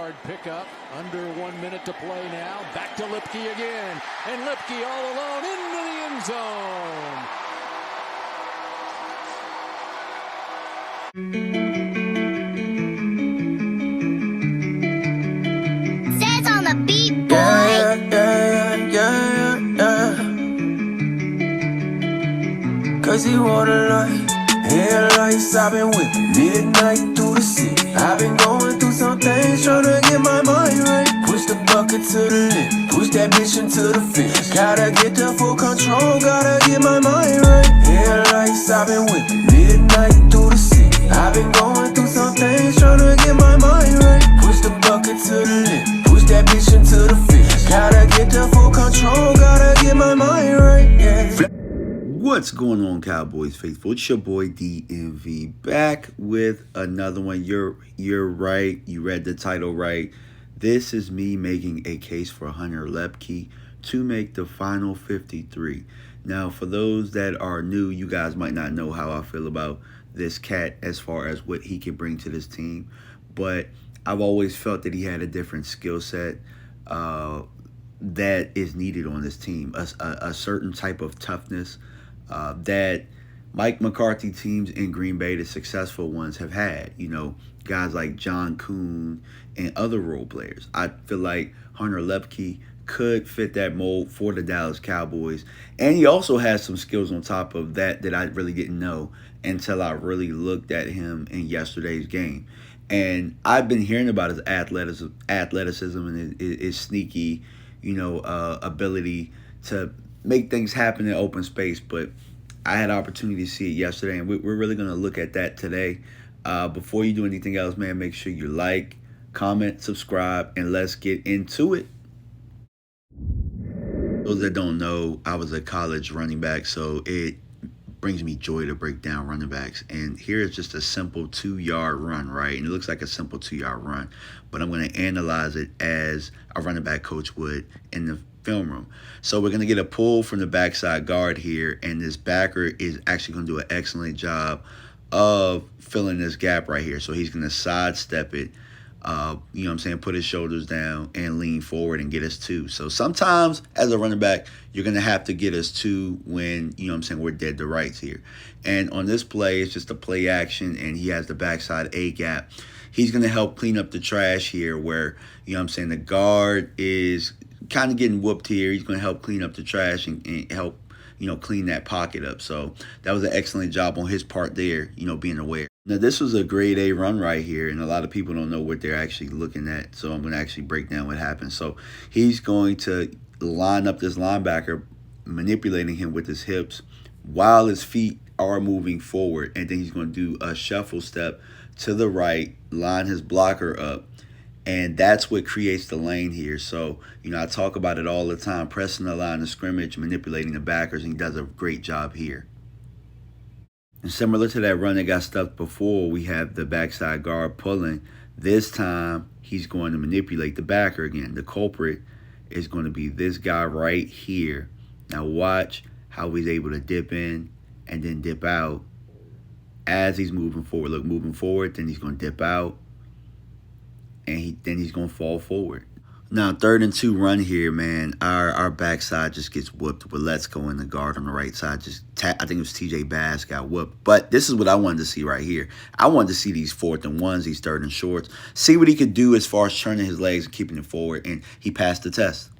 yard pickup. Under 1 minute to play now. Back to Lepke again. And Lepke all alone into the end zone. Says on the beat, boy. Yeah. Cause he want a light. Headlights, I've been with midnight through the city. I've been going through some things, trying to get my mind right. Push the bucket to the lip, push that bitch into the fence. Gotta get the full control, gotta get my mind right. Headlights, I've been with midnight through the city. I've been going through some things, trying to get my mind right. Push the bucket to the lip, push that bitch into the fence. Gotta get the full control, gotta get my mind right. Yeah. What's going on, Cowboys faithful? It's your boy DMV back with another one. You're right. You read the title right. This is me making a case for Hunter Luepke to make the final 53. Now, for those that are new, you guys might not know how I feel about this cat as far as what he can bring to this team. But I've always felt that he had a different skill set that is needed on this team. A certain type of toughness that Mike McCarthy teams in Green Bay, the successful ones, have had. You know, guys like John Kuhn and other role players. I feel like Hunter Luepke could fit that mold for the Dallas Cowboys. And he also has some skills on top of that that I really didn't know until I really looked at him in yesterday's game. And I've been hearing about his athleticism and his sneaky, ability to make things happen in open space. But I had opportunity to see it yesterday, and we're really going to look at that today. Before you do anything else, man, make sure you like, comment, subscribe, and let's get into it. Those that don't know, I was a college running back, so it brings me joy to break down running backs. And here is just a simple 2-yard run, right? And it looks like a simple 2-yard run, but I'm going to analyze it as a running back coach would in the film room. So we're going to get a pull from the backside guard here, and this backer is actually going to do an excellent job of filling this gap right here. So he's going to sidestep it, put his shoulders down and lean forward and get us two. So sometimes as a running back, you're going to have to get us two when, we're dead to rights here. And on this play, it's just a play action, and he has the backside A gap. He's going to help clean up the trash here where, the guard is kind of getting whooped here. He's going to help clean up the trash and help, clean that pocket up. So that was an excellent job on his part there, being aware. Now, this was a grade A run right here, and a lot of people don't know what they're actually looking at. So I'm going to actually break down what happened. So he's going to line up this linebacker, manipulating him with his hips while his feet are moving forward. And then he's going to do a shuffle step to the right, line his blocker up. And that's what creates the lane here. So, I talk about it all the time, pressing the line of scrimmage, manipulating the backers, and he does a great job here. And similar to that run that got stuffed before, we have the backside guard pulling. This time, he's going to manipulate the backer again. The culprit is going to be this guy right here. Now watch how he's able to dip in and then dip out as he's moving forward. Look, moving forward, then he's going to dip out. And then he's going to fall forward. Now, 3rd and 2 run here, man. Our backside just gets whooped with Let's Go in the guard on the right side. I think it was TJ Bass got whooped. But this is what I wanted to see right here. I wanted to see these 4th and 1s, these 3rd and shorts. See what he could do as far as turning his legs and keeping it forward. And he passed the test.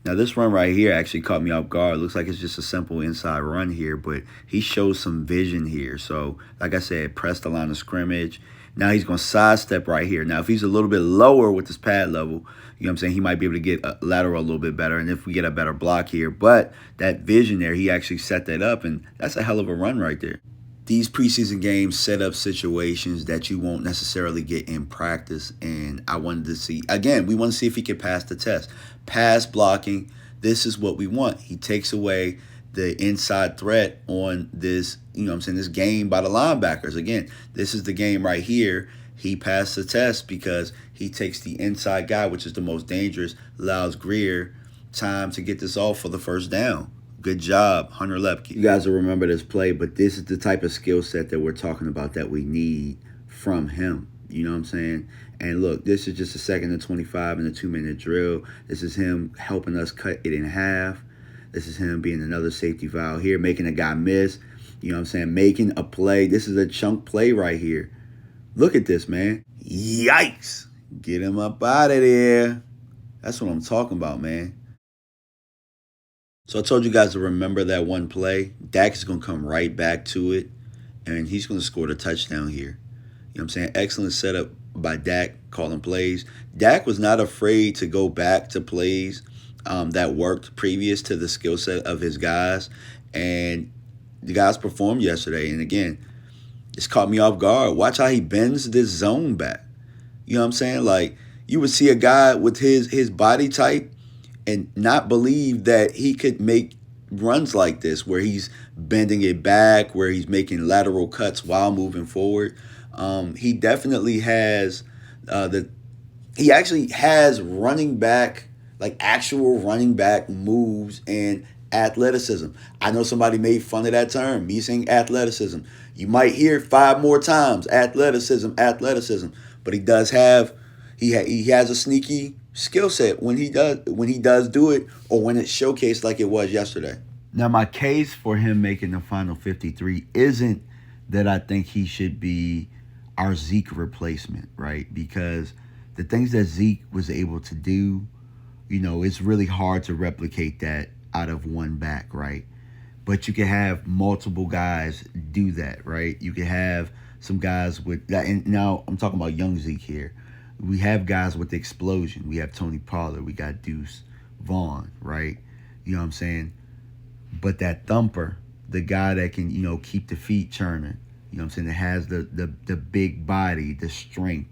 Now, this run right here actually caught me off guard. It looks like it's just a simple inside run here, but he shows some vision here. So, like I said, press the line of scrimmage. Now he's going to sidestep right here. Now, if he's a little bit lower with his pad level, he might be able to get a lateral a little bit better. And if we get a better block here, but that vision there, he actually set that up, and that's a hell of a run right there. These preseason games set up situations that you won't necessarily get in practice, and I wanted to see, again, we want to see if he can pass the test. Pass blocking, this is what we want. He takes away the inside threat on this, this game by the linebackers. Again, this is the game right here. He passed the test because he takes the inside guy, which is the most dangerous, allows Greer time to get this off for the first down. Good job, Hunter Luepke. You guys will remember this play, but this is the type of skill set that we're talking about that we need from him. You know what I'm saying? And look, this is just a 2nd and 25 in a 2-minute drill. This is him helping us cut it in half. This is him being another safety valve here, making a guy miss. You know what I'm saying? Making a play. This is a chunk play right here. Look at this, man. Yikes. Get him up out of there. That's what I'm talking about, man. So I told you guys to remember that one play. Dak is going to come right back to it, and he's going to score the touchdown here. You know what I'm saying? Excellent setup by Dak, calling plays. Dak was not afraid to go back to plays that worked previous to the skill set of his guys. And the guys performed yesterday. And again, it's caught me off guard. Watch how he bends this zone back. You know what I'm saying? Like, you would see a guy with his body type and not believe that he could make runs like this, where he's bending it back, where he's making lateral cuts while moving forward. He definitely has he actually has running back, like actual running back moves and athleticism. I know somebody made fun of that term, me saying athleticism. You might hear it 5 more times, athleticism, but he does have he has a sneaky skill set when he does do it, or when it's showcased like it was yesterday. Now, my case for him making the final 53 isn't that I think he should be our Zeke replacement, right? Because the things that Zeke was able to do, you know, it's really hard to replicate that out of one back, right? But you can have multiple guys do that, right? You can have some guys with that. And now I'm talking about young Zeke here. We have guys with explosion. We have Tony Pollard. We got Deuce Vaughn, right? You know what I'm saying? But that thumper, the guy that can, you know, keep the feet churning, you know what I'm saying, that has the big body, the strength,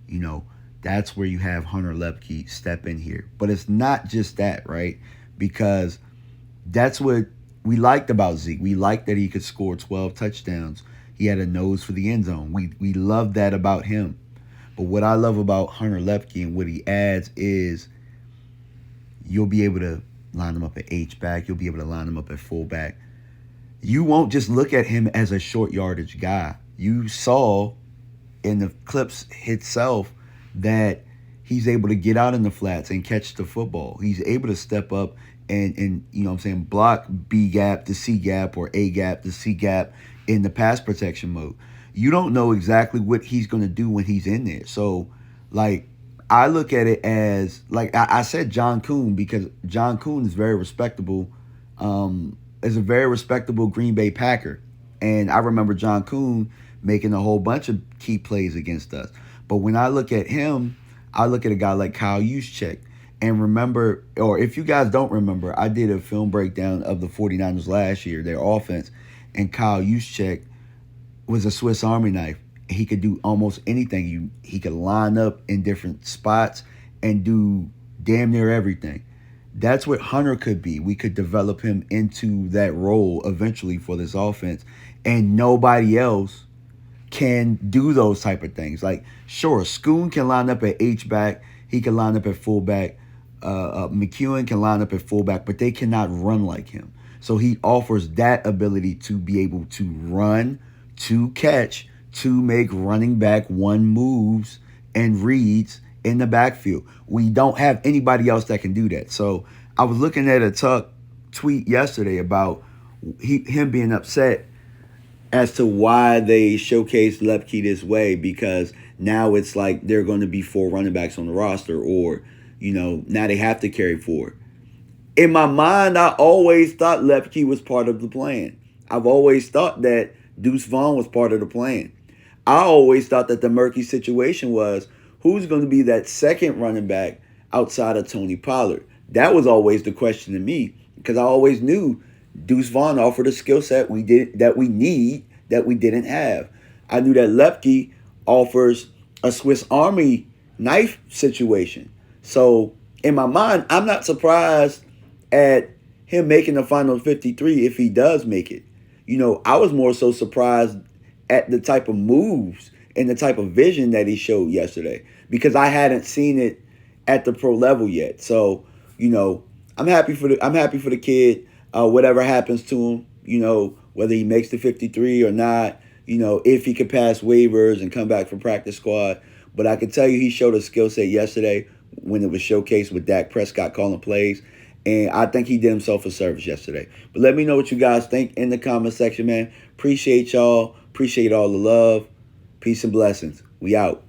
you know, that's where you have Hunter Luepke step in here. But it's not just that, right? Because that's what we liked about Zeke. We liked that he could score 12 touchdowns. He had a nose for the end zone. We loved that about him. But what I love about Hunter Luepke and what he adds is you'll be able to line him up at H-back. You'll be able to line him up at fullback. You won't just look at him as a short yardage guy. You saw in the clips itself that he's able to get out in the flats and catch the football. He's able to step up and you know what I'm saying, block B gap to C gap or A gap to C gap in the pass protection mode. You don't know exactly what he's going to do when he's in there. So, like, I look at it as, like, I said John Kuhn because John Kuhn is very respectable, is a very respectable Green Bay Packer. And I remember John Kuhn making a whole bunch of key plays against us. But when I look at him, I look at a guy like Kyle Juszczyk. And remember, or if you guys don't remember, I did a film breakdown of the 49ers last year, their offense. And Kyle Juszczyk was a Swiss Army knife. He could do almost anything. He could line up in different spots and do damn near everything. That's what Hunter could be. We could develop him into that role eventually for this offense. And nobody else can do those type of things. Like, sure, Schoon can line up at H-back. He can line up at fullback. McEwen can line up at fullback, but they cannot run like him. So he offers that ability to be able to run, to catch, to make running back one moves and reads in the backfield. We don't have anybody else that can do that. So I was looking at a Tuck tweet yesterday about him being upset as to why they showcased Lepke this way, because now it's like they're going to be 4 running backs on the roster, or, you know, now they have to carry 4. In my mind, I always thought Lepke was part of the plan. I've always thought that Deuce Vaughn was part of the plan. I always thought that the murky situation was who's going to be that second running back outside of Tony Pollard. That was always the question to me, because I always knew Deuce Vaughn offered a skill set we didn't have. I knew that Lepke offers a Swiss Army knife situation. So in my mind, I'm not surprised at him making the final 53 if he does make it. You know, I was more so surprised at the type of moves and the type of vision that he showed yesterday, because I hadn't seen it at the pro level yet. So, you know, I'm happy for the kid. Whatever happens to him, you know, whether he makes the 53 or not, if he could pass waivers and come back from practice squad. But I can tell you he showed a skill set yesterday when it was showcased with Dak Prescott calling plays. And I think he did himself a service yesterday. But let me know what you guys think in the comment section, man. Appreciate y'all. Appreciate all the love. Peace and blessings. We out.